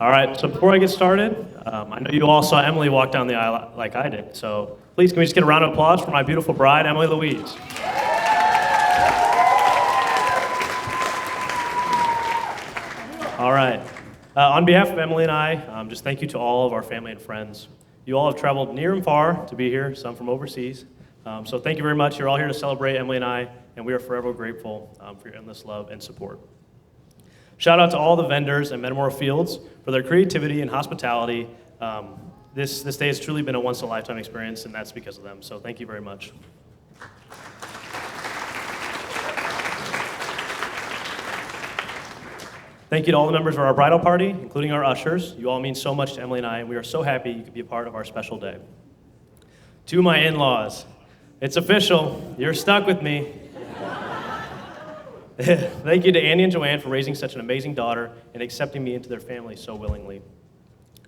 All right, so before I get started, I know you all saw Emily walk down the aisle like I did, so please can we just get a round of applause for my beautiful bride, Emily Louise. All right. On behalf of Emily and I, just thank you to all of our family and friends. You all have traveled near and far to be here, some from overseas. So thank you very much. You're all here to celebrate Emily and I, and we are forever grateful for your endless love and support. Shout out to all the vendors at Metamora Fields for their creativity and hospitality. This day has truly been a once-in-a-lifetime experience, and that's because of them. So thank you very much. Thank you to all the members of our bridal party, including our ushers. You all mean so much to Emily and I, and we are so happy you could be a part of our special day. To my in-laws, it's official. You're stuck with me. Thank you to Andy and Joanne for raising such an amazing daughter and accepting me into their family so willingly.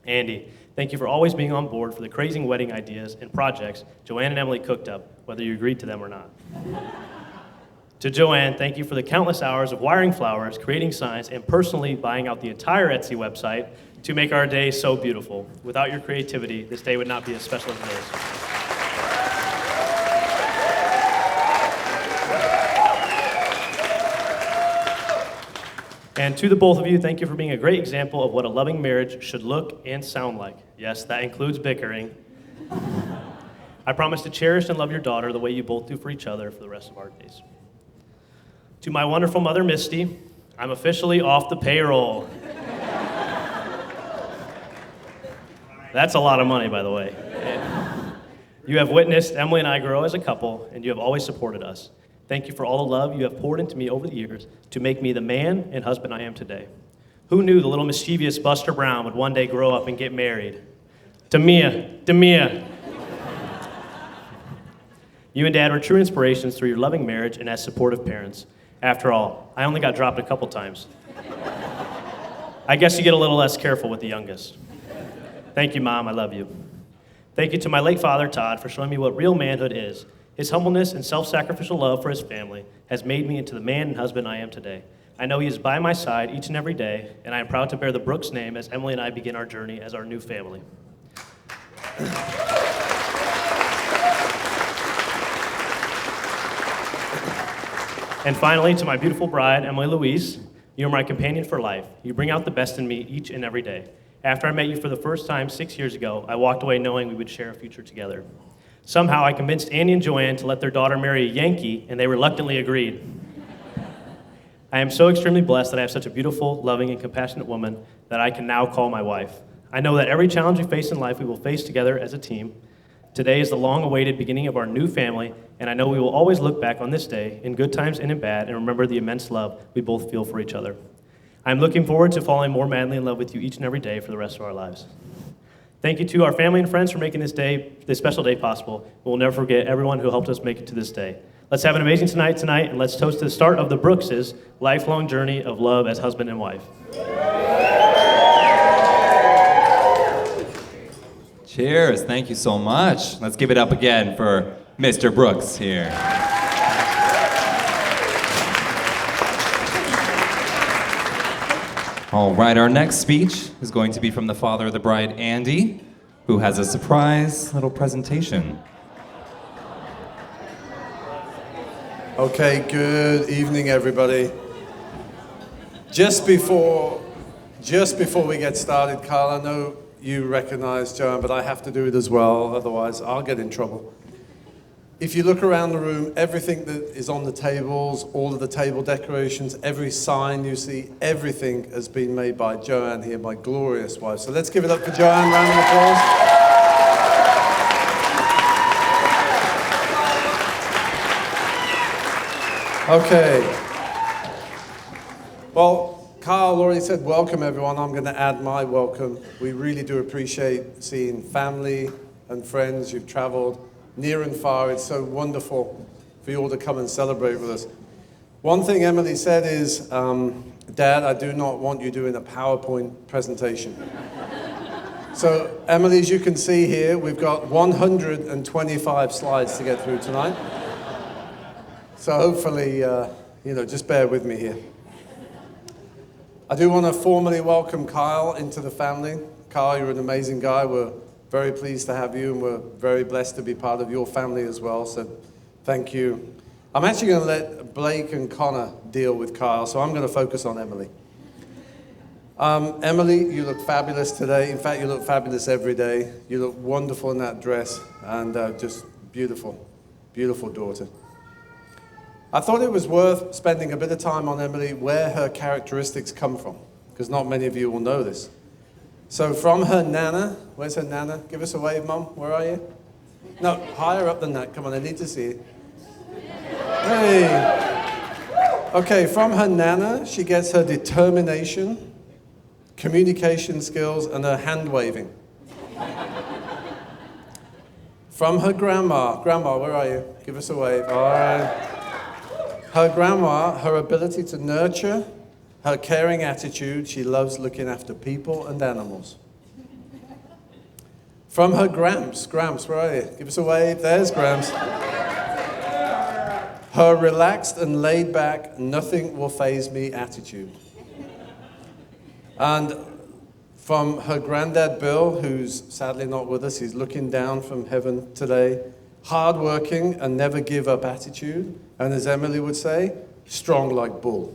Andy, thank you for always being on board for the crazy wedding ideas and projects Joanne and Emily cooked up, whether you agreed to them or not. To Joanne, thank you for the countless hours of wiring flowers, creating signs, and personally buying out the entire Etsy website to make our day so beautiful. Without your creativity, this day would not be as special as it is. And to the both of you, thank you for being a great example of what a loving marriage should look and sound like. Yes, that includes bickering. I promise to cherish and love your daughter the way you both do for each other for the rest of our days. To my wonderful mother, Misty, I'm officially off the payroll. That's a lot of money, by the way. You have witnessed Emily and I grow as a couple, and you have always supported us. Thank you for all the love you have poured into me over the years to make me the man and husband I am today. Who knew the little mischievous Buster Brown would one day grow up and get married? Demia. You and Dad were true inspirations through your loving marriage and as supportive parents. After all, I only got dropped a couple times. I guess you get a little less careful with the youngest. Thank you, Mom. I love you. Thank you to my late father, Todd, for showing me what real manhood is. His humbleness and self-sacrificial love for his family has made me into the man and husband I am today. I know he is by my side each and every day, and I am proud to bear the Brooks name as Emily and I begin our journey as our new family. And finally, to my beautiful bride, Emily Louise, you are my companion for life. You bring out the best in me each and every day. After I met you for the first time 6 years ago, I walked away knowing we would share a future together. Somehow, I convinced Andy and Joanne to let their daughter marry a Yankee, and they reluctantly agreed. I am so extremely blessed that I have such a beautiful, loving, and compassionate woman that I can now call my wife. I know that every challenge we face in life, we will face together as a team. Today is the long-awaited beginning of our new family, and I know we will always look back on this day, in good times and in bad, and remember the immense love we both feel for each other. I'm looking forward to falling more madly in love with you each and every day for the rest of our lives. Thank you to our family and friends for making this special day possible. We'll never forget everyone who helped us make it to this day. Let's have an amazing tonight, and let's toast to the start of the Brooks' lifelong journey of love as husband and wife. Cheers, thank you so much. Let's give it up again for Mr. Brooks here. All right, our next speech is going to be from the father of the bride, Andy, who has a surprise little presentation. Okay, good evening, everybody. Just before we get started, Carl, I know you recognize Joanne, but I have to do it as well, otherwise I'll get in trouble. If you look around the room, everything that is on the tables, all of the table decorations, every sign you see, everything has been made by Joanne here, my glorious wife. So let's give it up for Joanne, round of applause. Okay. Well, Carl already said welcome, everyone. I'm going to add my welcome. We really do appreciate seeing family and friends. You've traveled near and far. It's so wonderful for you all to come and celebrate with us. One thing Emily said is, Dad, I do not want you doing a PowerPoint presentation. So, Emily, as you can see here, we've got 125 slides to get through tonight. So hopefully, just bear with me here. I do want to formally welcome Kyle into the family. Kyle, you're an amazing guy. We're very pleased to have you, and we're very blessed to be part of your family as well, so thank you. I'm actually going to let Blake and Connor deal with Kyle, so I'm going to focus on Emily. Emily, you look fabulous today. In fact, you look fabulous every day. You look wonderful in that dress, and just beautiful, beautiful daughter. I thought it was worth spending a bit of time on Emily, where her characteristics come from, because not many of you will know this. So from her nana, where's her nana? Give us a wave, Mum. Where are you? No, higher up than that. Come on, I need to see it. Hey. Okay, from her nana, she gets her determination, communication skills, and her hand waving. From her grandma, where are you? Give us a wave. All right. Her grandma, her ability to nurture, her caring attitude, she loves looking after people and animals. From her Gramps, where are you? Give us a wave. There's Gramps. Her relaxed and laid back, nothing will faze me attitude. And from her granddad Bill, who's sadly not with us, he's looking down from heaven today, hardworking and never give up attitude, and as Emily would say, strong like bull.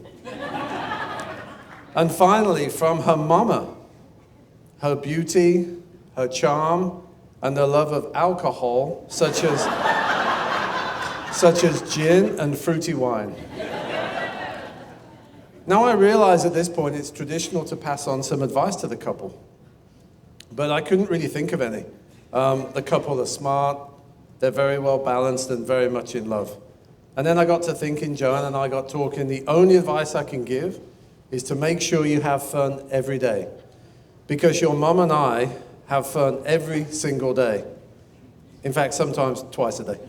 And finally, from her mama, her beauty, her charm, and the love of alcohol, such as gin and fruity wine. Now I realize at this point it's traditional to pass on some advice to the couple, but I couldn't really think of any. The couple are smart, they're very well balanced and very much in love. And then I got to thinking, Joanne and I got talking, the only advice I can give is to make sure you have fun every day. Because your mum and I have fun every single day. In fact, sometimes twice a day.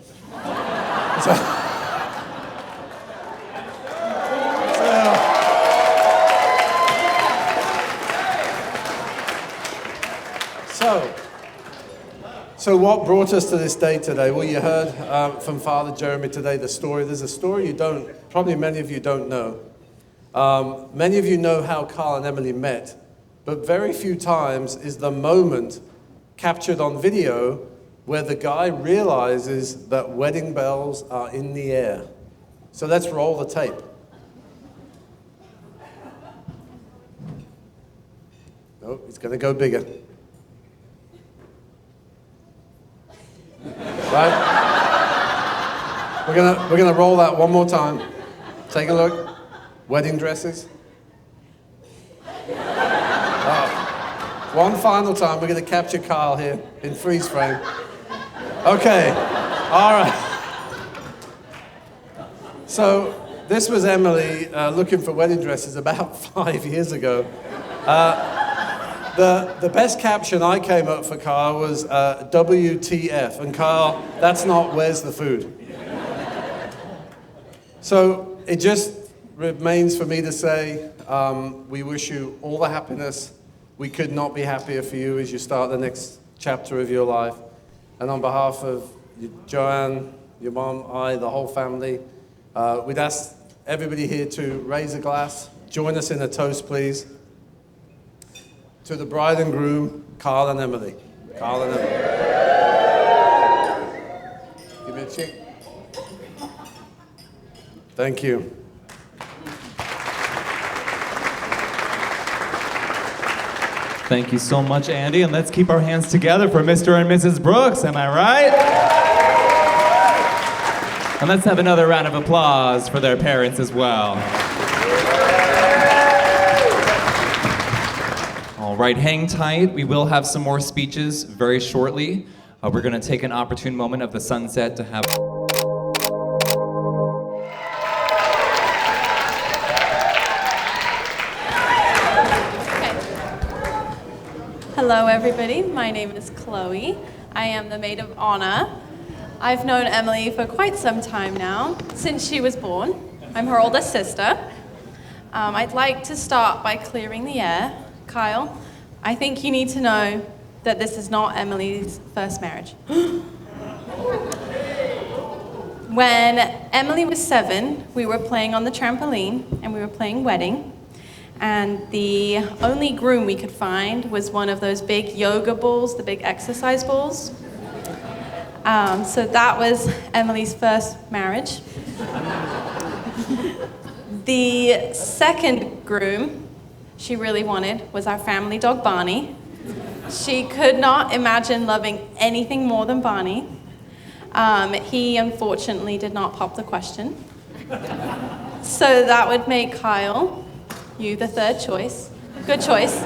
So what brought us to this day today? Well, you heard from Father Jeremy today the story. There's a story probably many of you don't know. Many of you know how Carl and Emily met, but very few times is the moment captured on video where the guy realizes that wedding bells are in the air. So let's roll the tape. Oh, it's going to go bigger. Right? We're gonna roll that one more time. Take a look. Wedding dresses. One final time, we're gonna capture Kyle here in freeze frame. Okay, all right. So this was Emily looking for wedding dresses about 5 years ago. The best caption I came up for Kyle was WTF, and Kyle, that's not where's the food. So it just remains for me to say we wish you all the happiness. We could not be happier for you as you start the next chapter of your life. And on behalf of Joanne, your mom, the whole family, we'd ask everybody here to raise a glass. Join us in a toast, please. To the bride and groom, Carl and Emily. Carl and Emily. Give me a check. Thank you. Thank you so much, Andy. And let's keep our hands together for Mr. and Mrs. Brooks. Am I right? And let's have another round of applause for their parents as well. All right, hang tight. We will have some more speeches very shortly. We're going to take an opportune moment of the sunset to have... Hello, everybody. My name is Chloe. I am the maid of honor. I've known Emily for quite some time now, since she was born. I'm her older sister. I'd like to start by clearing the air. Kyle, I think you need to know that this is not Emily's first marriage. When Emily was 7, we were playing on the trampoline and we were playing wedding. And the only groom we could find was one of those big yoga balls, the big exercise balls. So that was Emily's first marriage. The second groom she really wanted was our family dog, Barney. She could not imagine loving anything more than Barney. He unfortunately did not pop the question. So that would make Kyle, you the third choice. Good choice.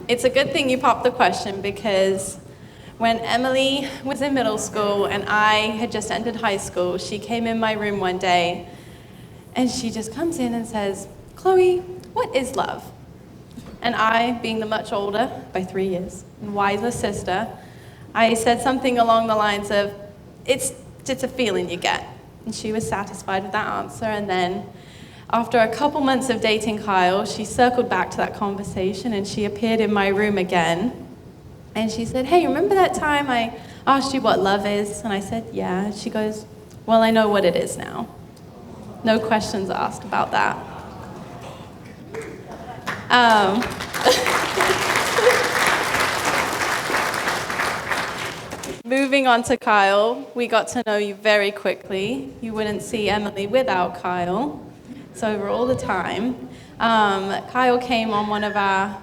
It's a good thing you popped the question because when Emily was in middle school and I had just entered high school, she came in my room one day and she just comes in and says, "Chloe, what is love?" And I, being the much older by 3 years and wiser sister, I said something along the lines of, it's a feeling you get. And she was satisfied with that answer. And then after a couple months of dating Kyle, she circled back to that conversation and she appeared in my room again. And she said, "Hey, remember that time I asked you what love is?" And I said, "Yeah." She goes, "Well, I know what it is now." No questions asked about that. Moving on to Kyle, we got to know you very quickly. You wouldn't see Emily without Kyle. It's over all the time. Kyle came on one of our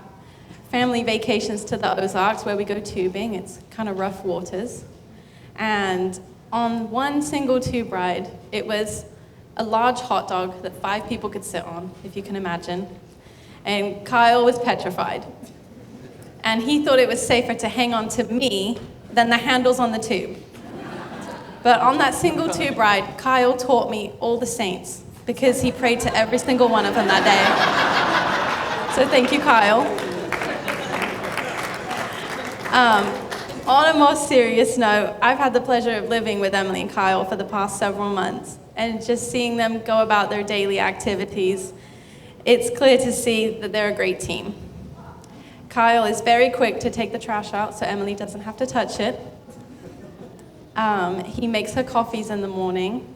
family vacations to the Ozarks where we go tubing. It's kind of rough waters. And on one single tube ride, it was a large hot dog that 5 people could sit on, if you can imagine. And Kyle was petrified. And he thought it was safer to hang on to me than the handles on the tube. But on that single tube ride, Kyle taught me all the saints because he prayed to every single one of them that day. So thank you, Kyle. On a more serious note, I've had the pleasure of living with Emily and Kyle for the past several months, and just seeing them go about their daily activities, it's clear to see that they're a great team. Kyle is very quick to take the trash out so Emily doesn't have to touch it. He makes her coffees in the morning,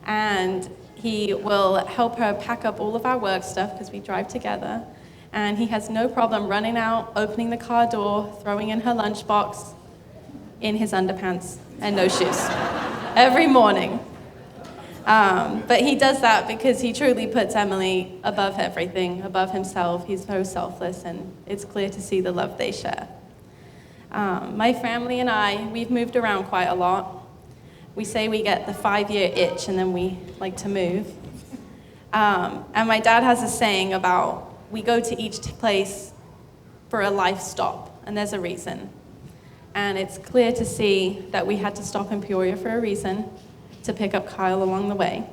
and he will help her pack up all of our work stuff because we drive together. And he has no problem running out, opening the car door, throwing in her lunchbox in his underpants and no shoes every morning. But he does that because he truly puts Emily above everything, above himself. He's so selfless, and it's clear to see the love they share. My family and I, we've moved around quite a lot. We say we get the 5-year itch, and then we like to move. And my dad has a saying about we go to each place for a life stop, and there's a reason. And it's clear to see that we had to stop in Peoria for a reason, to pick up Kyle along the way.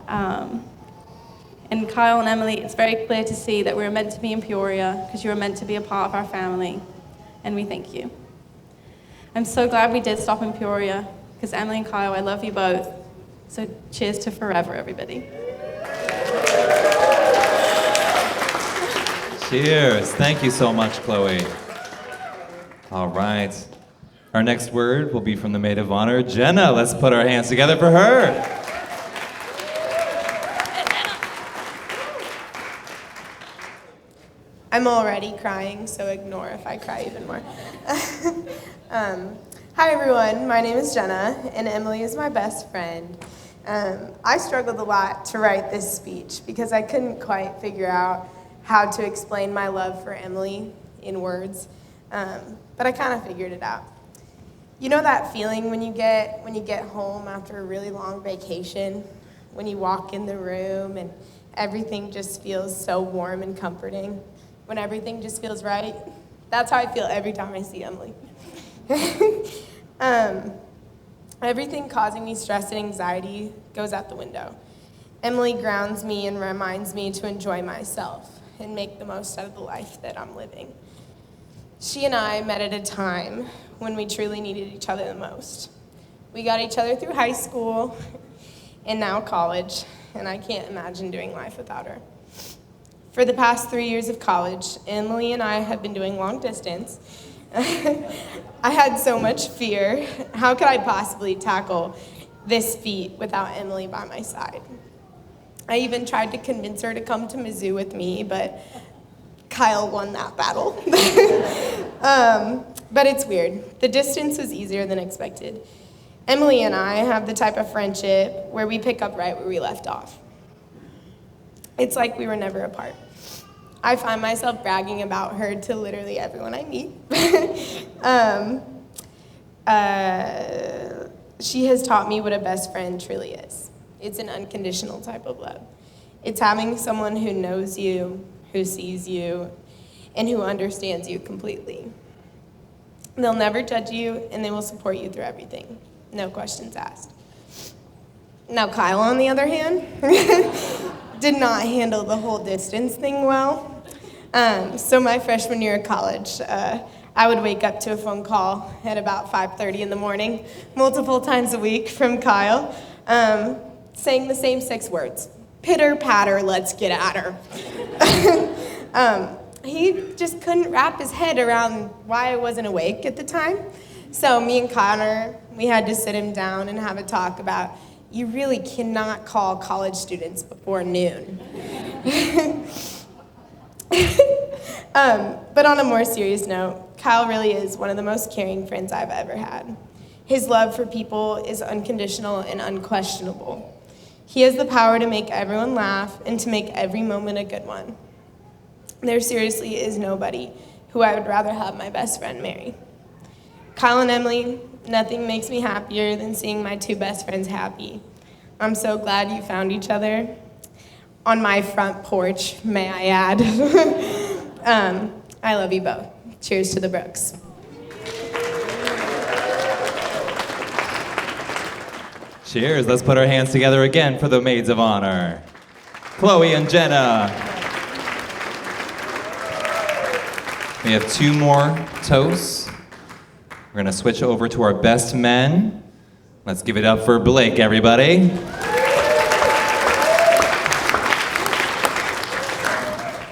And Kyle and Emily, it's very clear to see that we were meant to be in Peoria because you were meant to be a part of our family, and we thank you. I'm so glad we did stop in Peoria because Emily and Kyle, I love you both. So cheers to forever, everybody. Cheers. Thank you so much, Chloe. All right. Our next word will be from the maid of honor, Jenna. Let's put our hands together for her. I'm already crying, so ignore if I cry even more. Hi everyone, my name is Jenna, and Emily is my best friend. I struggled a lot to write this speech because I couldn't quite figure out how to explain my love for Emily in words, but I kind of figured it out. You know that feeling when you get home after a really long vacation, when you walk in the room and everything just feels so warm and comforting, when everything just feels right? That's how I feel every time I see Emily. Everything causing me stress and anxiety goes out the window. Emily grounds me and reminds me to enjoy myself and make the most out of the life that I'm living. She and I met at a time when we truly needed each other the most. We got each other through high school and now college, and I can't imagine doing life without her. For the past 3 years of college, Emily and I have been doing long distance. I had so much fear. How could I possibly tackle this feat without Emily by my side? I even tried to convince her to come to Mizzou with me, but Kyle won that battle. But it's weird. The distance was easier than expected. Emily and I have the type of friendship where we pick up right where we left off. It's like we were never apart. I find myself bragging about her to literally everyone I meet. She has taught me what a best friend truly is. It's an unconditional type of love. It's having someone who knows you, who sees you, and who understands you completely. They'll never judge you, and they will support you through everything. No questions asked. Now, Kyle, on the other hand, did not handle the whole distance thing well. So my freshman year of college, I would wake up to a phone call at about 5:30 in the morning, multiple times a week from Kyle, saying the same 6 words: pitter patter, let's get at her. He just couldn't wrap his head around why I wasn't awake at the time. So me and Connor, we had to sit him down and have a talk about, you really cannot call college students before noon. But on a more serious note, Kyle really is one of the most caring friends I've ever had. His love for people is unconditional and unquestionable. He has the power to make everyone laugh and to make every moment a good one. There seriously is nobody who I would rather have my best friend marry. Kyle and Emily, nothing makes me happier than seeing my 2 best friends happy. I'm so glad you found each other. On my front porch, may I add. I love you both. Cheers to the Brooks. Cheers. Let's put our hands together again for the Maids of Honor. Chloe and Jenna. We have 2 more toasts. We're gonna switch over to our best men. Let's give it up for Blake, everybody.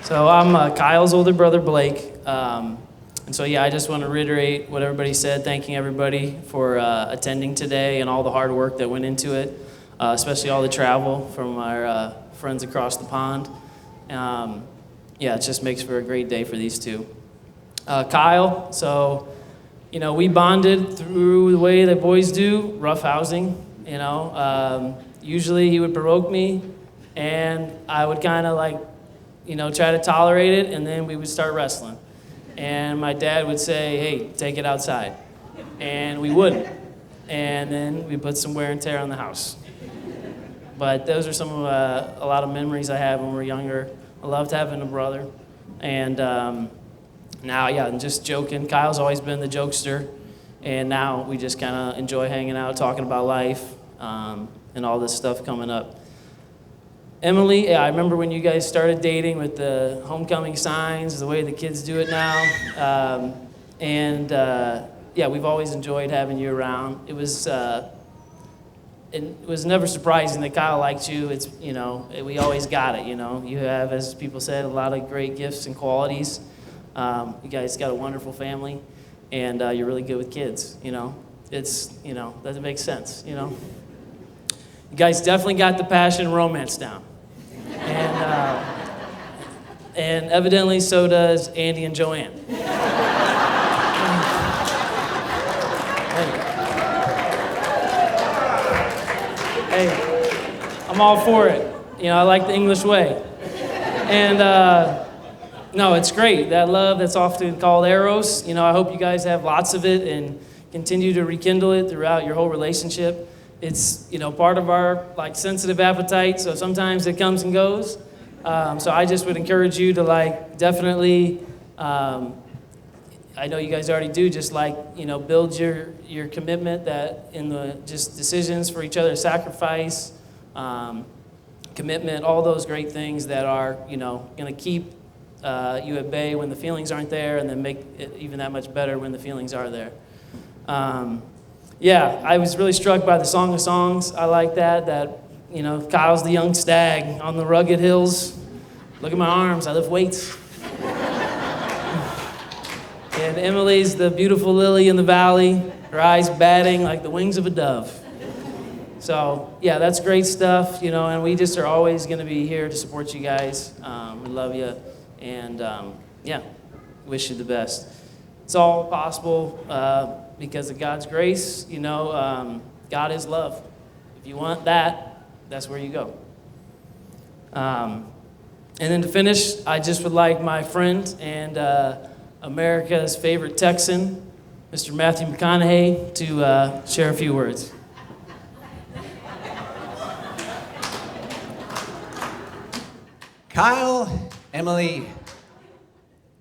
So I'm Kyle's older brother, Blake. And so, yeah, I just want to reiterate what everybody said, thanking everybody for attending today and all the hard work that went into it, especially all the travel from our friends across the pond. Yeah, it just makes for a great day for these 2. Kyle, so, you know, we bonded through the way that boys do, rough housing, you know. Usually he would provoke me, and I would kind of like, you know, try to tolerate it, and then we would start wrestling. And my dad would say, hey, take it outside. And we wouldn't. And then we put some wear and tear on the house. But those are some of a lot of memories I have when we were younger. I loved having a brother. And now, yeah, I'm just joking. Kyle's always been the jokester. And now we just kind of enjoy hanging out, talking about life, and all this stuff coming up. Emily, yeah, I remember when you guys started dating with the homecoming signs, the way the kids do it now. Yeah, we've always enjoyed having you around. It was never surprising that Kyle liked you. It's, you know, we always got it, you know. You have, as people said, a lot of great gifts and qualities. You guys got a wonderful family, and you're really good with kids, you know. It's, you know, that makes sense, you know. You guys definitely got the passion and romance down. And evidently so does Andy and Joanne. Hey, I'm all for it. You know, I like the English way. And no, it's great. That love that's often called eros, you know, I hope you guys have lots of it and continue to rekindle it throughout your whole relationship. It's, you know, part of our, like, sensitive appetite, so sometimes it comes and goes. So I just would encourage you to, like, definitely, I know you guys already do, just, like, you know, build your commitment that in the just decisions for each other, sacrifice, commitment, all those great things that are, you know, going to keep you at bay when the feelings aren't there, and then make it even that much better when the feelings are there. Yeah, I was really struck by the Song of Songs. I like that, you know, Kyle's the young stag on the rugged hills. Look at my arms, I lift weights. And Emily's the beautiful lily in the valley, her eyes batting like the wings of a dove. So yeah, that's great stuff, you know, and we just are always going to be here to support you guys. We love you, and yeah, wish you the best. It's all possible because of God's grace. You know, God is love. If you want that, that's where you go. And then to finish, I just would like my friend and America's favorite Texan, Mr. Matthew McConaughey, to share a few words. Kyle, Emily,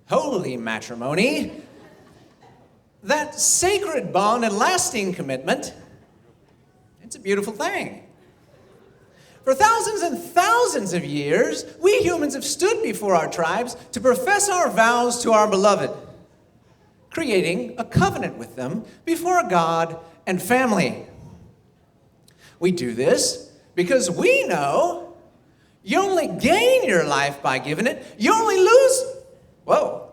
holy matrimony, that sacred bond and lasting commitment, it's a beautiful thing. For thousands and thousands of years, we humans have stood before our tribes to profess our vows to our beloved, creating a covenant with them before God and family. We do this because we know you only gain your life by giving it. You only lose. Whoa.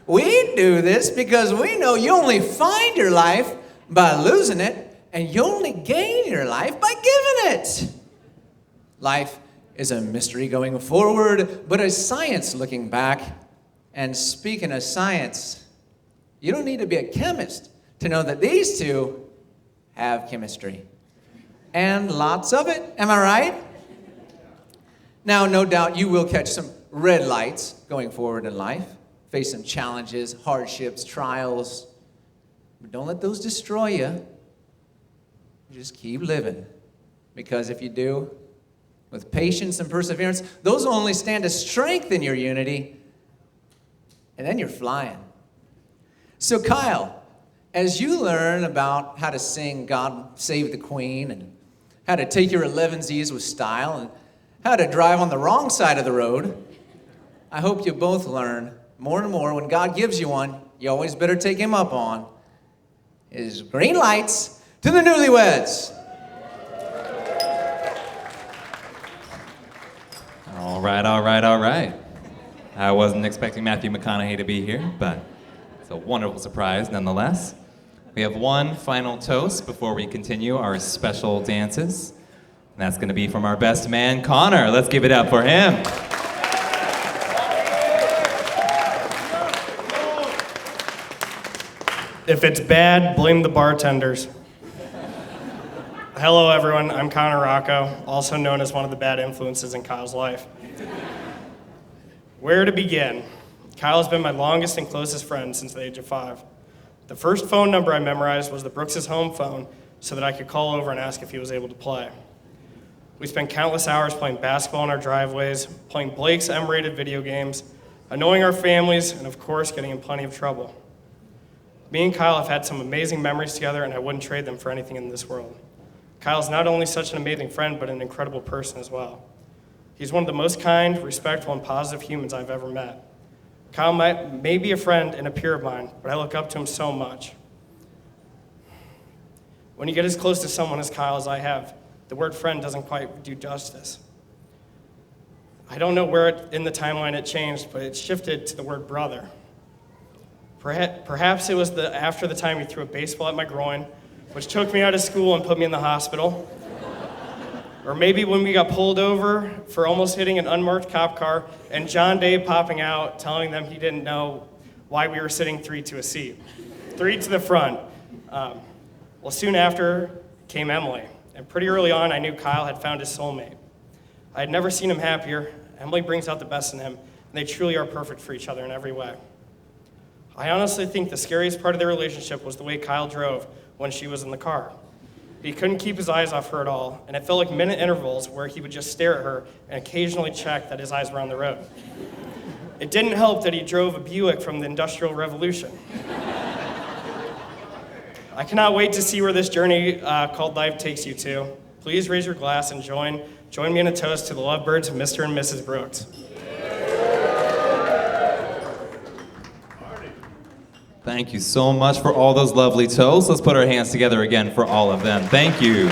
We do this because we know you only find your life by losing it, and you only gain your life by giving it. Life is a mystery going forward, but a science looking back. And speaking of science, you don't need to be a chemist to know that these two have chemistry. And lots of it, am I right? Now, no doubt you will catch some red lights going forward in life, face some challenges, hardships, trials. But don't let those destroy you. Just keep living. Because if you do, with patience and perseverance, those will only stand to strengthen your unity. And then you're flying. So Kyle, as you learn about how to sing God Save the Queen and how to take your 11Zs with style and how to drive on the wrong side of the road, I hope you both learn more and more when God gives you one, you always better take him up on, is green lights to the newlyweds. All right, all right, all right. I wasn't expecting Matthew McConaughey to be here, but it's a wonderful surprise nonetheless. We have one final toast before we continue our special dances. And that's going to be from our best man, Connor. Let's give it up for him. If it's bad, blame the bartenders. Hello, everyone. I'm Connor Rocco, also known as one of the bad influences in Kyle's life. Where to begin? Kyle has been my longest and closest friend since the age of 5. The first phone number I memorized was the Brooks' home phone so that I could call over and ask if he was able to play. We spent countless hours playing basketball in our driveways, playing Blake's M-rated video games, annoying our families, and of course, getting in plenty of trouble. Me and Kyle have had some amazing memories together, and I wouldn't trade them for anything in this world. Kyle's not only such an amazing friend, but an incredible person as well. He's one of the most kind, respectful, and positive humans I've ever met. Kyle may be a friend and a peer of mine, but I look up to him so much. When you get as close to someone as Kyle as I have, the word friend doesn't quite do justice. I don't know where in the timeline it changed, but it shifted to the word brother. Perhaps it was after the time he threw a baseball at my groin, which took me out of school and put me in the hospital. Or maybe when we got pulled over for almost hitting an unmarked cop car and John Dave popping out telling them he didn't know why we were sitting 3 to a seat. 3 to the front. Well, soon after came Emily. And pretty early on, I knew Kyle had found his soulmate. I had never seen him happier. Emily brings out the best in him, and they truly are perfect for each other in every way. I honestly think the scariest part of their relationship was the way Kyle drove when she was in the car. He couldn't keep his eyes off her at all, and it felt like minute intervals where he would just stare at her and occasionally check that his eyes were on the road. It didn't help that he drove a Buick from the Industrial Revolution. I cannot wait to see where this journey called life takes you to. Please raise your glass and join me in a toast to the lovebirds of Mr. and Mrs. Brooks. Thank you so much for all those lovely toasts. Let's put our hands together again for all of them. Thank you.